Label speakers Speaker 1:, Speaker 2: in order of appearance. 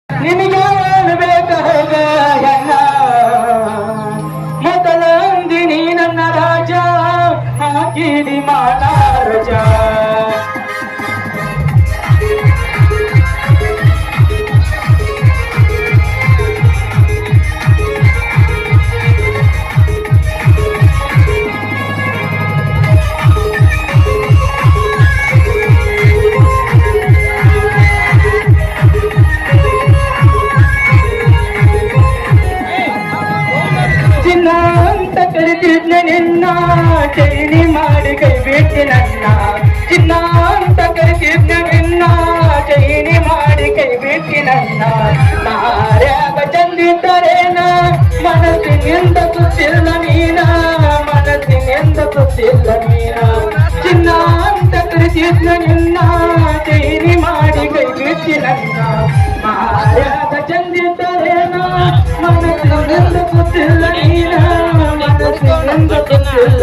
Speaker 1: ನಿನಗೆ ಬೇಕಾಗ ಹೆಣ್ಣ ಮೊದಲಂದಿನಿ ನನ್ನ ರಾಜ ಹಾಕಿದಿ ಮಾತಾರಜ ಅಂತ ಕರೆದಿದ್ನ ನಿನ್ನ ಚೈನಿ ಮಾಡಿ ಕೈ ಬಿಟ್ಟಿ ನನ್ನ ಚಿನ್ನ ಅಂತ ಕರೆದಿದ್ನ ನಿನ್ನ ಚೈನಿ ಮಾಡಿ ಕೈ ಬಿಟ್ಟಿ ನನ್ನ ಮಾರ್ಯಾಗ ಚಂದಿದ್ದರೇನ ಮನಸ್ಸಿನಿಂದ ಸುತ್ತಿಲ್ಲ ನೀನ ಮನಸ್ಸಿನಿಂದ ಸುತ್ತಿಲ್ಲ ನೀನ ಚಿನ್ನ ಅಂತ ಕರೆದಿದ್ನ ನಿನ್ನ ಚೈನಿ ಮಾಡಿ ಕೈ ಬಿಟ್ಟಿ ನನ್ನ ಮಾರ್ಯಾಗ ಚಂದಿದ್ದರೇನ ಮನಸ್ಸಿನಿಂದ ಸುತ್ತಿಲ್ಲ ನೀನ ಮನಸ್ಸಿನಿಂದ ಸುತ್ತಿಲ್ಲ